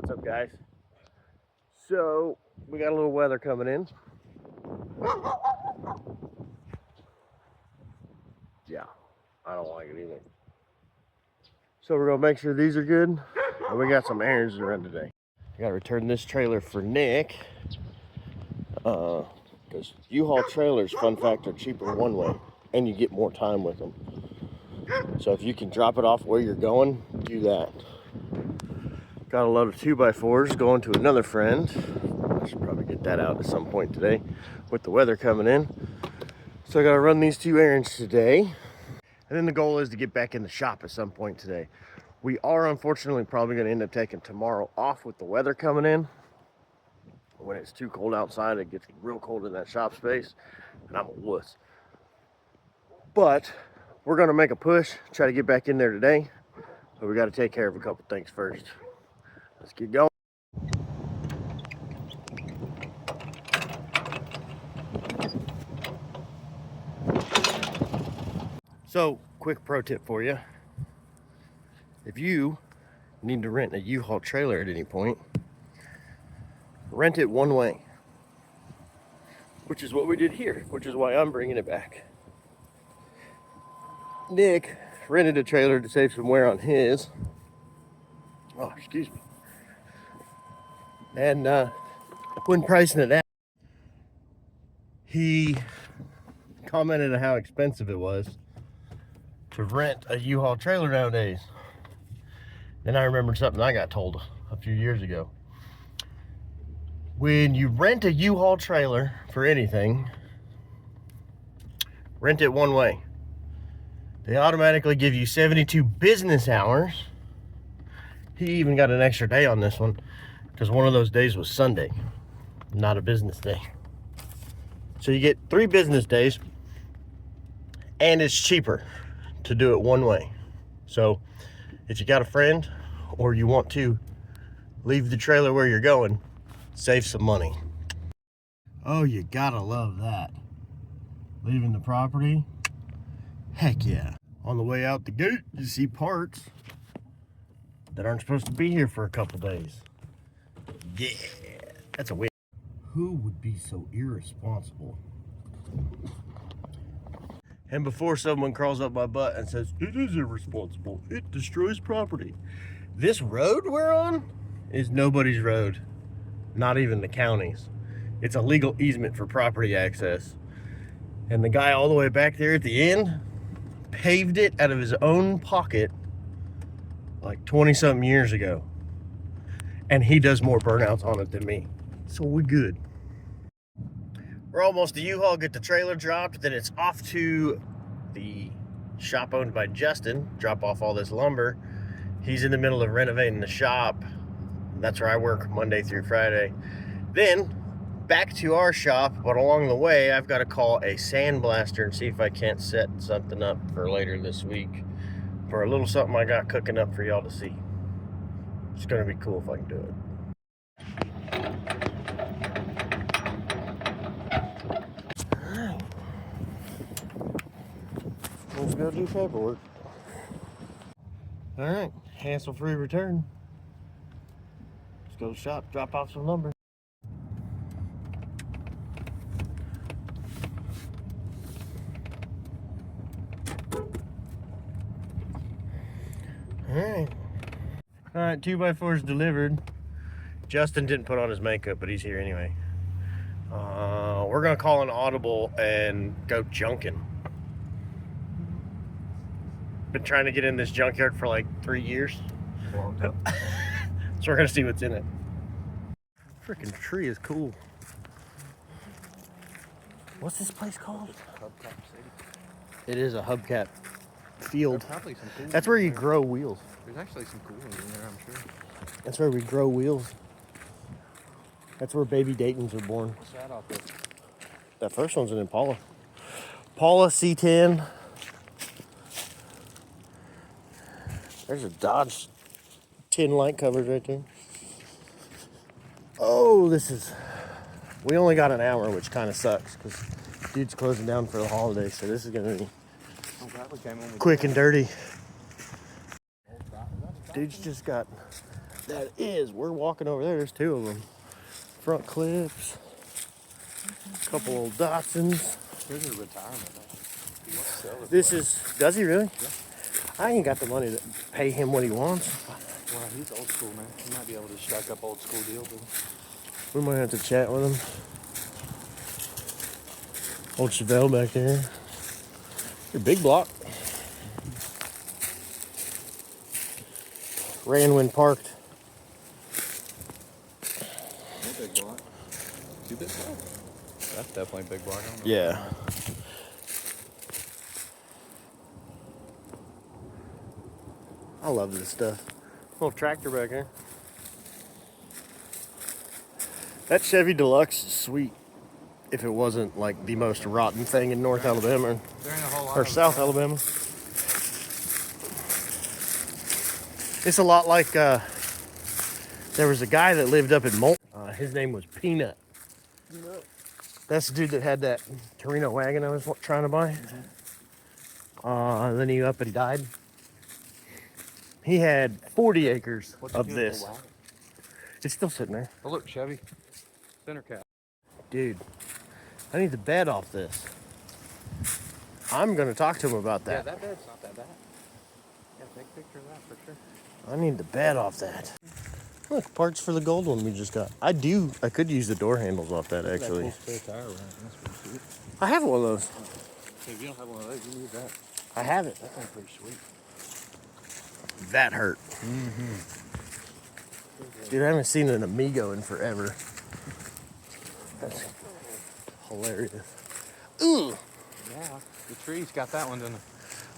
What's up, guys? So we got a little weather coming in. Yeah, I don't like it either. So we're gonna make sure these are good, and we got some errands to run today. I gotta return this trailer for Nick, because U-Haul trailers, fun fact, are cheaper one way, and you get more time with them. So if you can drop it off where you're going, do that. Got a load of 2x4s going to another friend. I should probably get that out at some point today with the weather coming in. So I gotta run these 2 errands today. And then the goal is to get back in the shop at some point today. We are unfortunately probably gonna end up taking tomorrow off with the weather coming in. When it's too cold outside, it gets real cold in that shop space, and I'm a wuss. But we're gonna make a push, try to get back in there today. But we gotta take care of a couple things first. Let's get going. So, quick pro tip for you. If you need to rent a U-Haul trailer at any point, rent it one way. Which is what we did here, which is why I'm bringing it back. Nick rented a trailer to save some wear on his. Oh, excuse me. And when pricing it out, he commented on how expensive it was to rent a U-Haul trailer nowadays. Then I remembered something I got told a few years ago. When you rent a U-Haul trailer for anything, rent it one way. They automatically give you 72 business hours. He even got an extra day on this one because one of those days was Sunday, not a business day. So you get 3 business days, and it's cheaper to do it one way. So if you got a friend or you want to leave the trailer where you're going, save some money. Oh, you gotta love that. Leaving the property, heck yeah. On the way out the gate, you see parts that aren't supposed to be here for a couple days. Yeah, that's a win. Who would be so irresponsible? And before someone crawls up my butt and says, it is irresponsible, it destroys property. This road we're on is nobody's road, not even the county's. It's a legal easement for property access. And the guy all the way back there at the end paved it out of his own pocket like 20-something years ago. And he does more burnouts on it than me. So we're good. We're almost to U-Haul, get the trailer dropped, then it's off to the shop owned by Justin, drop off all this lumber. He's in the middle of renovating the shop. That's where I work Monday through Friday. Then back to our shop, but along the way, I've got to call a sandblaster and see if I can't set something up for later this week for a little something I got cooking up for y'all to see. It's gonna be cool if I can do it. Alright. Let's go do paperwork. Alright, hassle-free return. Let's go to the shop, drop off some lumber. Alright, 2x4's delivered. Justin didn't put on his makeup, but he's here anyway. We're gonna call an audible and go junking. Been trying to get in this junkyard for like 3 years. So we're gonna see what's in it. Freaking tree is cool. What's this place called? Hubcap City. It is a hubcap field. Probably some cool That's where you grow wheels. There's actually some cool ones in there, I'm sure. That's where we grow wheels. That's where baby Daytons are born. What's that out there? That first one's an Impala. Impala C10. There's a Dodge 10 light covers right there. Oh, we only got an hour, which kind of sucks because dude's closing down for the holidays, so this is gonna be quick and dirty. Dude's just got that is. We're walking over there. There's two of them. Front clips. A couple old Datsuns. Here's a retirement. He wants to sell it. This is, does he really? Yeah. I ain't got the money to pay him what he wants. Well, he's old school, man. He might be able to strike up old school deals with him. We might have to chat with him. Old Chevelle back there. Your big block. Ran when parked. Big block. Too big block? That's definitely a big block. I don't know. Yeah. I love this stuff. Little tractor back here. That Chevy Deluxe is sweet. If it wasn't like the most rotten thing in North Alabama There ain't a whole lot or of South Alabama. It's a lot like there was a guy that lived up in Moulton. His name was Peanut. That's the dude that had that Torino wagon I was trying to buy. Then he up and died. He had 40 acres of this. It's still sitting there. Oh, look, Chevy. Center cap. Dude, I need the bed off this. I'm going to talk to him about Yeah, that. that bed's not that bad. Yeah, take a picture of that for sure. I need the bed off that. Look, parts for the gold one we just got. I could use the door handles off that actually. That cool spare tire around. That's pretty sweet. I have one of those. Hey, if you don't have one of those, you need that. I have it. That thing's pretty sweet. That hurt. Dude, I haven't seen an Amigo in forever. That's hilarious. Ooh. Yeah, the trees got that one, didn't it?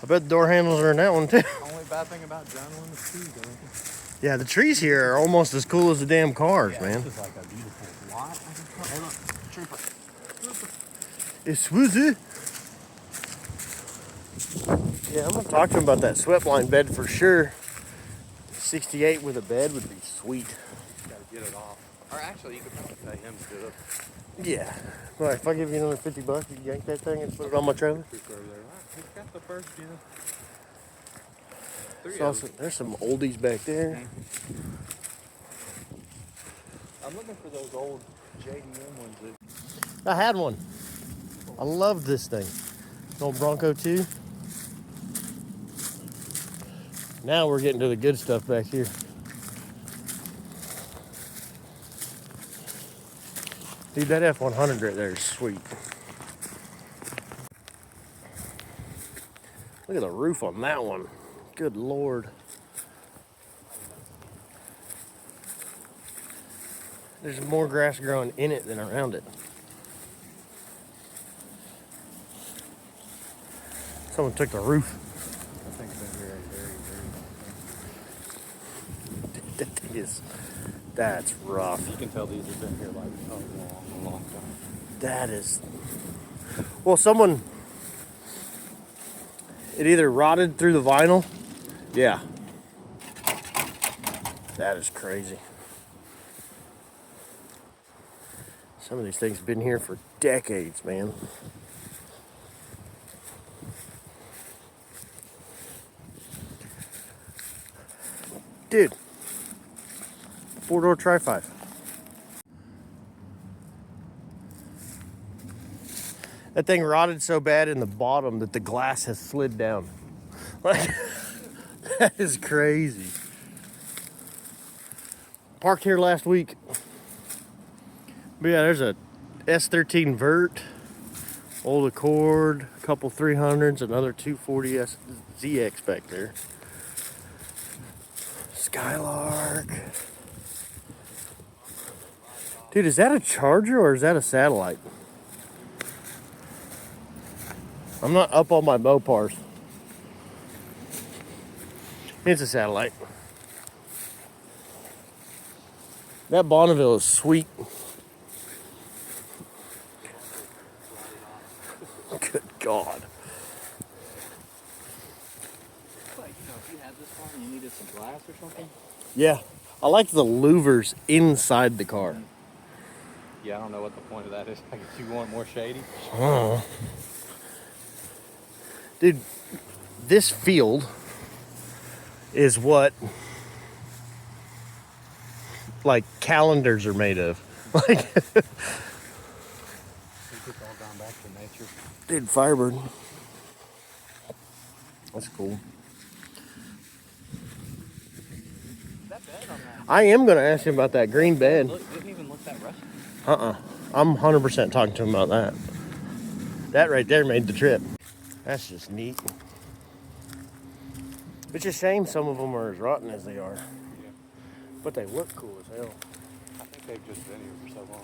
I bet the door handles are in that one too. Only bad thing about journaling is trees, I think. Yeah, the trees here are almost as cool as the damn cars, Yeah, man. this is like a beautiful lot. Hey, look, trooper. It's swizzy. Yeah, I'm gonna talk to him about that swept-line bed for sure. 68 with a bed would be sweet. Gotta get it off. Or actually, you could probably pay him to do it. Yeah. Well, if I give you another $50, you can yank that thing and put it on my trailer. Trooper over there. He's got the first, you know. There's some oldies back there. I'm looking for those old JDM ones that I had one. I love this thing. An old Bronco 2. Now we're getting to the good stuff back here. Dude, that F100 right there is sweet. Look at the roof on that one. Good Lord. There's more grass growing in it than around it. Someone took the roof. I think it's been here a very, very long time. That thing is, that's rough. You can tell these have been here like a long time. That is, well, someone, it either rotted through the vinyl. Yeah. That is crazy. Some of these things have been here for decades, man. Dude, 4-door Tri-5. That thing rotted so bad in the bottom that the glass has slid down. Like, that is crazy. Parked here last week. But yeah, there's a S13 Vert, old Accord, a couple 300s, another 240 ZX back there. Skylark. Dude, is that a Charger or is that a satellite? I'm not up on my Mopars. It's a satellite. That Bonneville is sweet. Good God. Like, if you had this car and you needed some glass or something. Yeah, I like the louvers inside the car. Yeah, I don't know what the point of that is. Like, if you want more shady. Oh. Dude, this field is what like calendars are made of. Like, It gets all down back to nature. dude, Firebird. That's cool. That bed on that. I am gonna ask him about that green bed. Look, didn't even look that rusty. I'm 100% talking to him about that. That right there made the trip. That's just neat. It's a shame some of them are as rotten as they are. Yeah. But they look cool as hell. I think they've just been here for so long.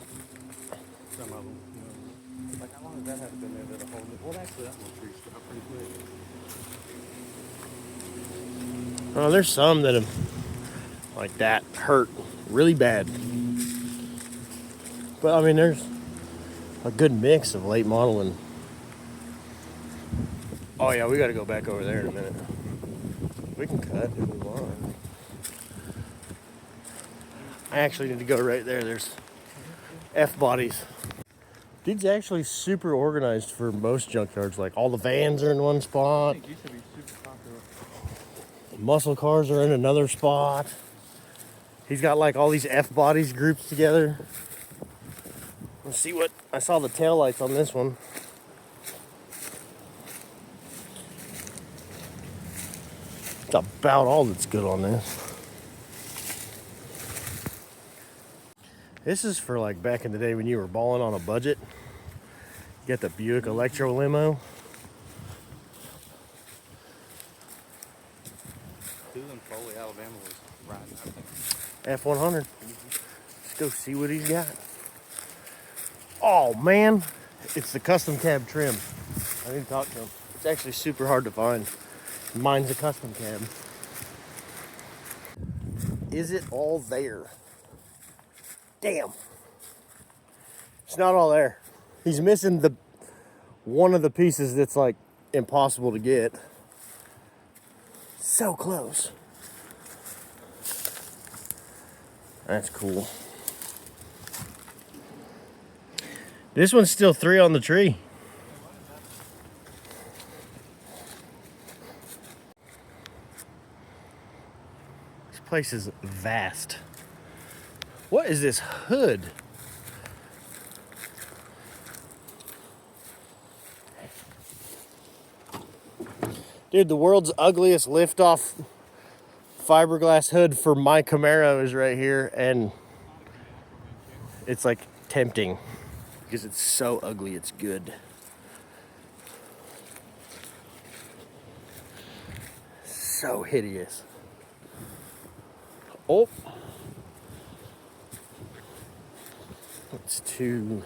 Some of them. You know, like how long has that had been there that a whole new... Well, actually, that little tree's out pretty quick. Oh, there's some that have, like that, hurt really bad. But I mean, there's a good mix of late model and... Oh yeah, we gotta go back over there in a minute. We can cut if we want. I actually need to go right there. There's F bodies. Dude's actually super organized for most junkyards. Like all the vans are in one I spot. think it used to be super popular. Muscle cars are in another spot. He's got like all these F bodies grouped together. Let's see what I saw the tail lights on this one. It's about all that's good on this. This is for like back in the day when you were balling on a budget. You got the Buick Electro limo. Who in Foley, Alabama was riding that thing? F100. Let's go see what he's got. Oh man, it's the custom cab trim. I need to talk to him. It's actually super hard to find. Mine's a custom cab. Is it all there? Damn. It's not all there. He's missing the one of the pieces that's like impossible to get. So close. That's cool. This one's still 3 on the tree. This place is vast. What is this hood? Dude, the world's ugliest lift-off fiberglass hood for my Camaro is right here, and it's like tempting because it's so ugly, it's good. So hideous. Oh. It's too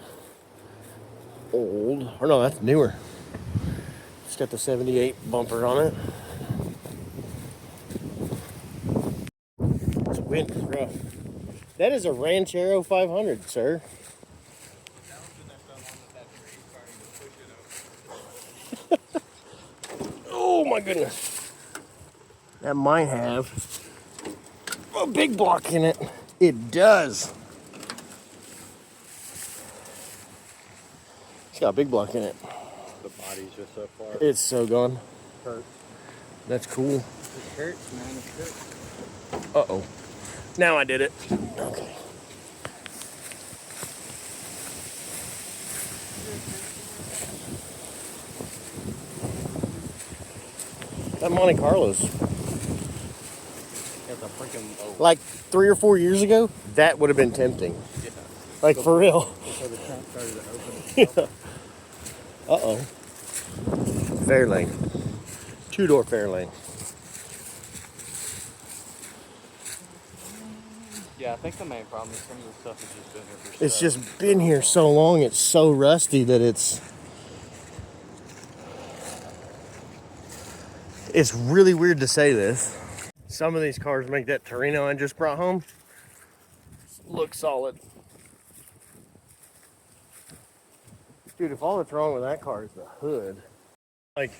old. Or no, that's newer. It's got the 78 bumper on it. This wind is rough. That is a Ranchero 500, sir. Oh my goodness. That might have a big block in it. It does. It's got a big block in it. The body's just so far. It's so gone. Hurts. That's cool. It hurts, man. It hurts. Uh-oh. Now I did it. Okay. That Monte Carlo's. That's a freaking... Oh. Like 3 or 4 years ago, that would have been tempting. Yeah. Like for real. Before the trunk started to open. Yeah. Uh-oh. Fairlane. 2-door Fairlane. Yeah, I think the main problem is some of the stuff has just been here for It's just been here so long, it's so rusty that it's really weird to say this. Some of these cars make that Torino I just brought home look solid. Dude, if all that's wrong with that car is the hood, like,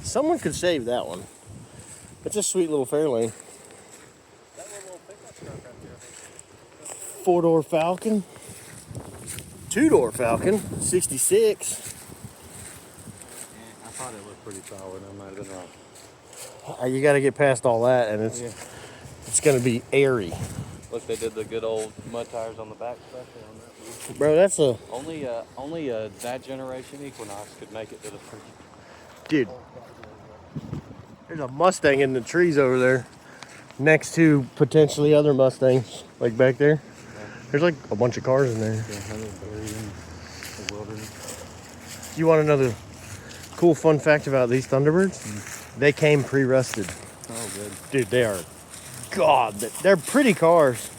someone could save that one. It's a sweet little Fairlane. That little pickup truck right there. 4-door Falcon. 2-door Falcon, 66. I thought it looked pretty solid. I might have been wrong. You got to get past all that, and it's going to be airy. Look, they did the good old mud tires on the back, especially on that one. Bro, that's a... Only that generation Equinox could make it to the first. Dude, there's a Mustang in the trees over there. Next to potentially other Mustangs. Like back there. Yeah. There's like a bunch of cars in there. Yeah, they're buried in the wilderness. You want another cool fun fact about these Thunderbirds? They came pre-rusted. Oh, good. Dude, they are... God, they're pretty cars.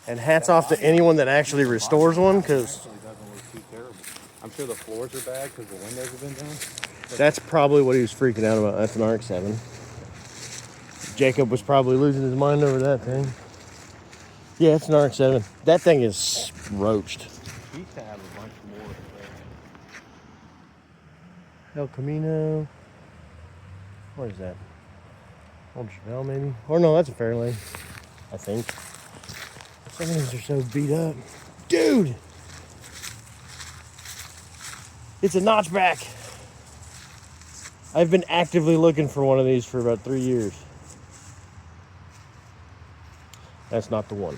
And hats off to anyone that actually restores one, because... Actually doesn't look too terrible. I'm sure the floors are bad because the windows have been done. That's probably what he was freaking out about. That's an RX-7. Jacob was probably losing his mind over that thing. Yeah, it's an RX-7. That thing is roached. He used to have a bunch more. El Camino. What is that? Old Chevelle, maybe? Or no, that's a Fairlane, I think. Some of these are so beat up. Dude! It's a notchback. I've been actively looking for one of these for about 3 years. That's not the one.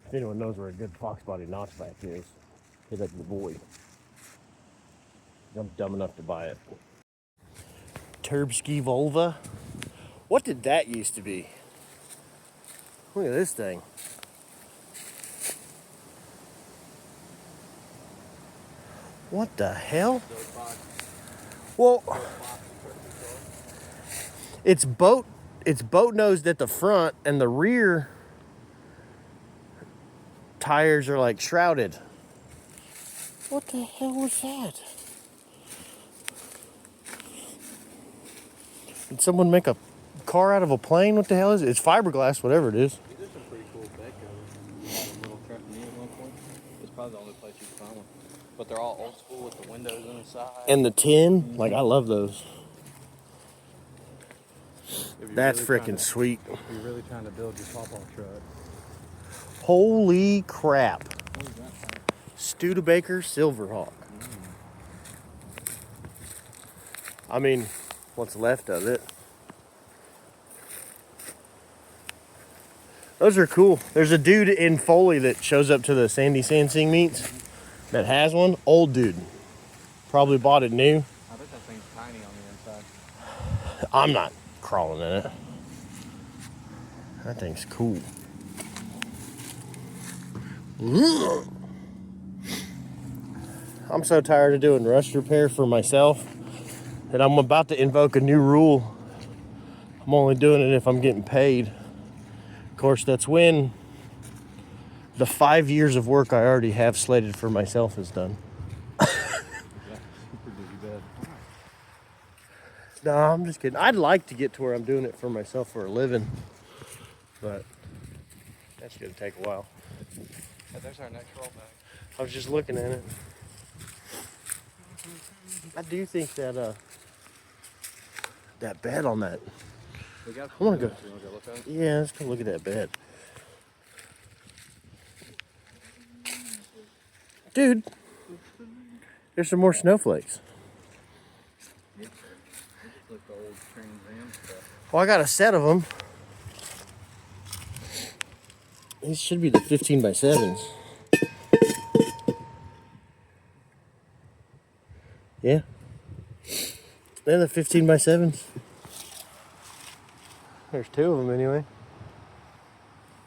If anyone knows where a good Fox body notchback is, hit up your boy. I'm dumb enough to buy it. Turbski Volva. What did that used to be? Look at this thing. What the hell? Well, it's boat nosed at the front, and the rear tires are like shrouded. What the hell was that? Did someone make a car out of a plane? What the hell is it? It's fiberglass, whatever it is. These are some pretty cool deck covers. A little truck me at one point. It's probably the only place you can find one. But they're all old school with the windows on the side. And the tin, like I love those. That's really freaking sweet. If you're really trying to build your pawpaw truck. Holy crap. What is that thing? Studebaker Silverhawk. I mean, what's left of it. Those are cool. There's a dude in Foley that shows up to the Sandy Sansing meets that has one. Old dude. Probably bought it new. I bet that thing's tiny on the inside. I'm not crawling in it. That thing's cool. I'm so tired of doing rust repair for myself that I'm about to invoke a new rule. I'm only doing it if I'm getting paid. Of course, that's when the 5 years of work I already have slated for myself is done. Super busy bed. No, I'm just kidding. I'd like to get to where I'm doing it for myself for a living, but that's gonna take a while. Hey, there's our next rollback. I was just looking at it. I do think that that bed on that. We got I wanna go. You want to go look at it? Yeah, let's go look at that bed. Dude, there's some more snowflakes. Like the old Trans Am stuff. Well, I got a set of them. These should be the 15 by 7s. Yeah. They're the 15 by 7s. There's two of them anyway.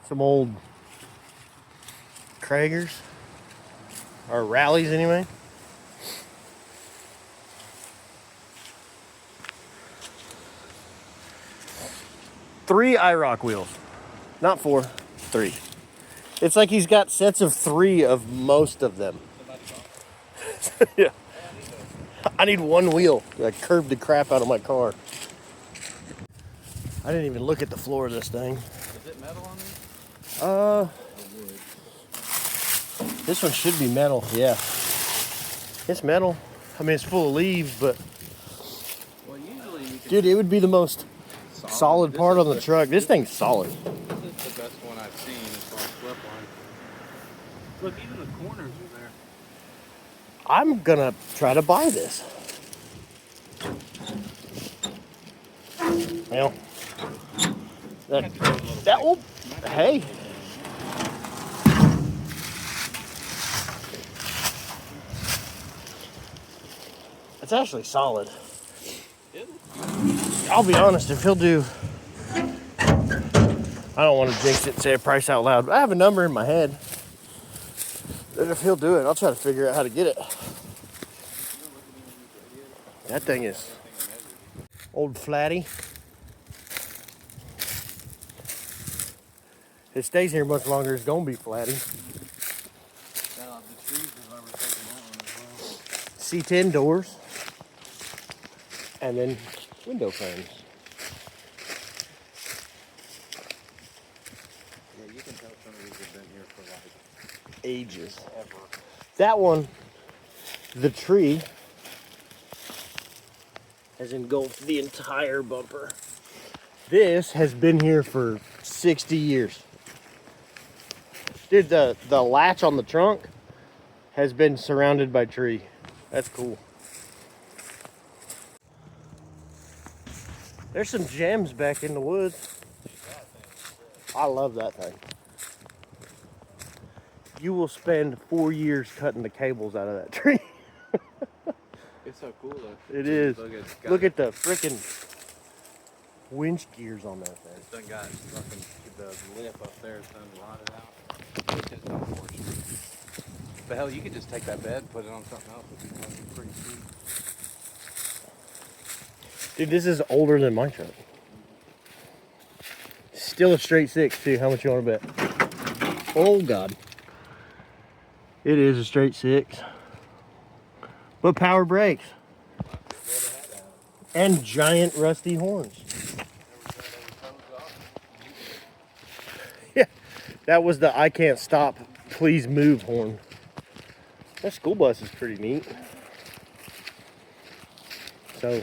Some old Kragers. Or Rallies anyway. Three IROC wheels. Not 4, 3. It's like he's got sets of 3 of most of them. Yeah. I need one wheel. I curved the crap out of my car. I didn't even look at the floor of this thing. Is it metal on these? This one should be metal, yeah. It's metal. I mean, it's full of leaves, but... Well, usually you can... Dude, it would be the most solid part on the truck. This thing's solid. This is the best one I've seen as far as flip line. Look, even the corners are there. I'm gonna try to buy this. Well, That will, hey. It's actually solid. I'll be honest, if he'll do, I don't want to jinx it and say a price out loud, but I have a number in my head that if he'll do it, I'll try to figure out how to get it. That thing is old flatty. It stays here much longer, it's gonna be flatty. C10 doors. And then window frames. Yeah, you can tell some of these have been here for like Ages. ever. That one, the tree, has engulfed the entire bumper. This has been here for 60 years. Dude, the latch on the trunk has been surrounded by tree. That's cool. There's some gems back in the woods. I love that thing. You will spend 4 years cutting the cables out of that tree. It's so cool though. It is. Look at the freaking winch gears on that thing. It's done got fucking the lip up there is done rotted out. It's just unfortunate. But hell, you could just take that bed and put it on something else. It'd be fucking pretty sweet. Dude, this is older than my truck. Still a straight six too. How much you want to bet? Oh God. It is a straight six. But power brakes. And giant rusty horns. Yeah. That was the I can't stop, please move horn. That school bus is pretty neat. So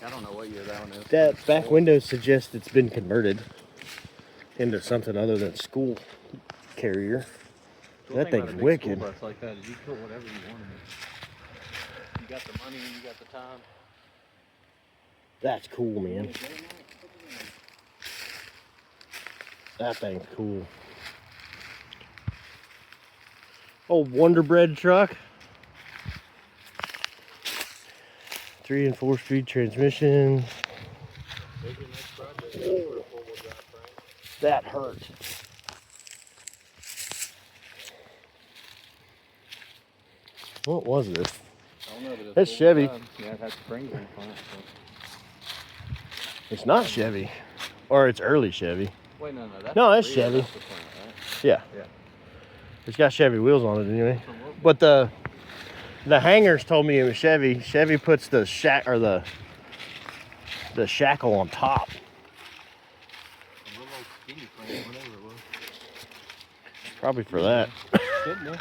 I don't know what year that one is. that back window suggests it's been converted into something other than school carrier. That thing's wicked. Bus like that is you put whatever you want in it. You got the money and you got the time. That's cool, man. That thing's cool. Old Wonder Bread truck. 3 and 4 speed transmission. That hurt. What was this? I don't know, but That's Chevy. Yeah, it has springs in front. So. It's not Chevy. Or it's early Chevy. Wait, no, that's that's Chevy. That's the front, right? Yeah. Yeah. It's got Chevy wheels on it anyway. But the hangers told me it was Chevy. Chevy puts the the shackle on top. A little skinny frame, whatever it was. Probably for that. Good, man.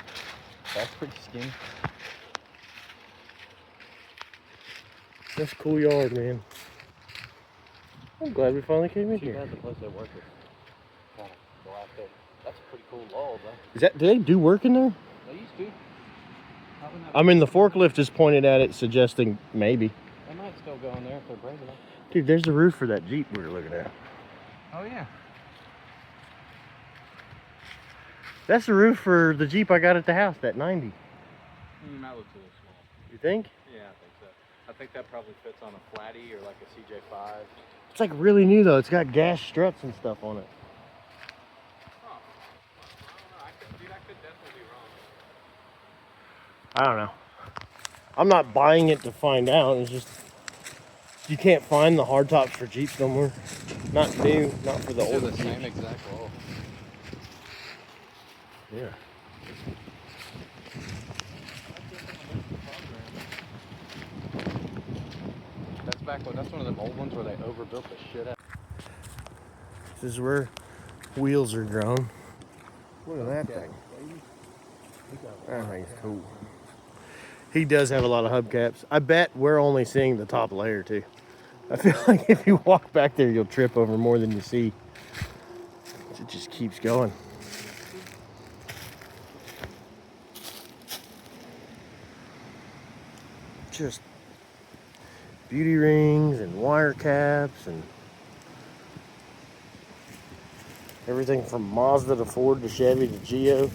That's pretty skinny. That's a cool yard, man. I'm glad we finally came in She here. had the place I work with. Kind of the last day. That's a pretty cool lull, though. Do they do work in there? They used to. I mean, the forklift is pointed at it, suggesting maybe. They might still go in there if they're brave enough. Dude, there's the roof for that Jeep we were looking at. Oh, yeah. That's the roof for the Jeep I got at the house, that 90. That looks a little small. You think? Yeah, I think so. I think that probably fits on a flatty or like a CJ5. It's like really new though. It's got gas struts and stuff on it. Oh. I don't know. I could definitely be wrong. I don't know. I'm not buying it to find out. It's just you can't find the hardtops for Jeeps no more. Not new, not for the They're older the Jeeps. same exact wall. Yeah. That's one of them old ones where they overbuilt the shit out. This is where wheels are grown. Look at that thing. That thing's cool. He does have a lot of hubcaps. I bet we're only seeing the top layer too. I feel like if you walk back there, you'll trip over more than you see. It just keeps going. Just beauty rings and wire caps and Everything from Mazda to Ford to Chevy to Geo.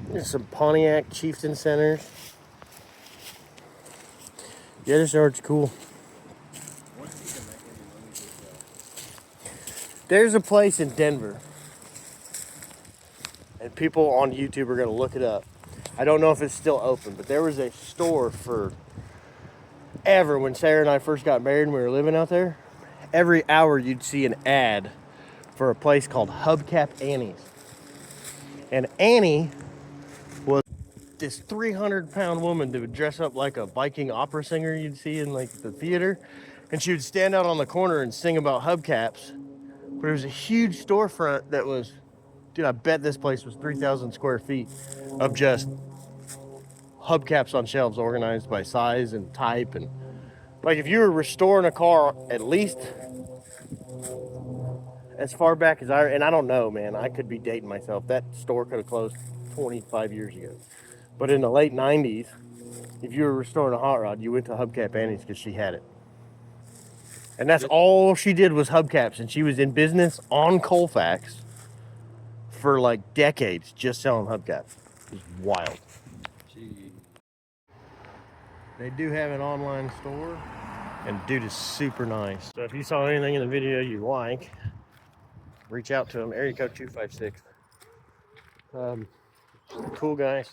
There's some Pontiac Chieftain Centers. Yeah, this yard's cool. There's a place in Denver, and people on YouTube are gonna look it up. I don't know if it's still open, but there was a store for ever when Sarah and I first got married and we were living out there. Every hour you'd see an ad for a place called Hubcap Annie's. And Annie was this 300-pound woman that would dress up like a Viking opera singer you'd see in like the theater. And she would stand out on the corner and sing about hubcaps. But it was a huge storefront that was, dude, I bet this place was 3,000 square feet of just hubcaps on shelves organized by size and type. And like if you were restoring a car, at least as far back as and I don't know, man, I could be dating myself. That store could have closed 25 years ago. But in the late 90s, if you were restoring a hot rod, you went to Hubcap Annie's because she had it. And that's all she did was hubcaps. And she was in business on Colfax for like decades just selling hubcaps. It was wild. Gee. They do have an online store, and dude is super nice. So if you saw anything in the video you like, reach out to him, area code 256. Cool guys,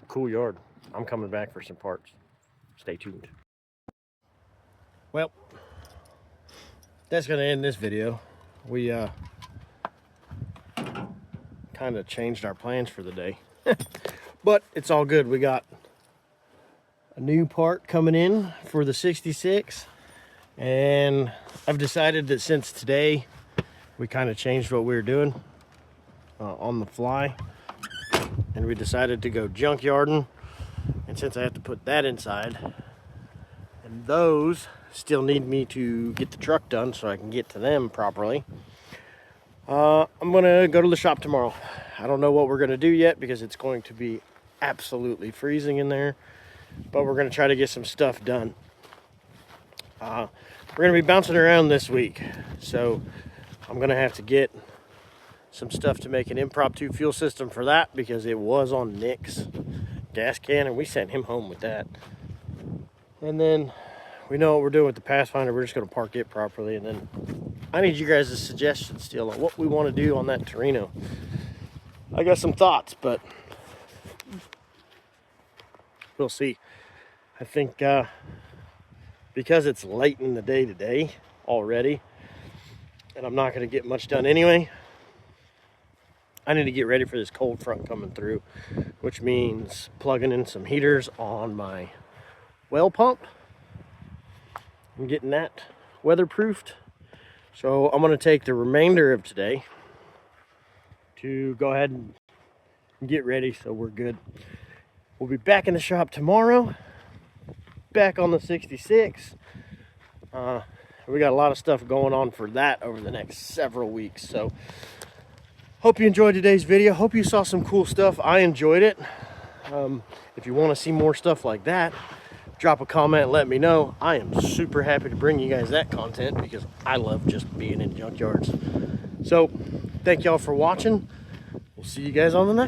cool yard. I'm coming back for some parts. Stay tuned. Well, that's gonna end this video. We kind of changed our plans for the day, but it's all good. We got a new part coming in for the 66, and I've decided that since today we kind of changed what we were doing on the fly, and we decided to go junkyarding. And since I have to put that inside, and those still need me to get the truck done so I can get to them properly, I'm gonna go to the shop tomorrow. I don't know what we're gonna do yet because it's going to be absolutely freezing in there, but we're gonna try to get some stuff done. We're gonna be bouncing around this week, so I'm gonna have to get some stuff to make an impromptu fuel system for that because it was on Nick's gas can and we sent him home with that. And then we know what we're doing with the Pathfinder. We're just gonna park it properly, and then I need you guys' suggestions still on what we want to do on that Torino. I got some thoughts, but we'll see. I think because it's late in the day today already, and I'm not going to get much done anyway, I need to get ready for this cold front coming through, which means plugging in some heaters on my well pump and getting that weatherproofed. So I'm going to take the remainder of today to go ahead and get ready so we're good. We'll be back in the shop tomorrow, back on the 66. We got a lot of stuff going on for that over the next several weeks. So hope you enjoyed today's video. Hope you saw some cool stuff. I enjoyed it. If you want to see more stuff like that, drop a comment, let me know. I am super happy to bring you guys that content because I love just being in junkyards. So thank y'all for watching. We'll see you guys on the next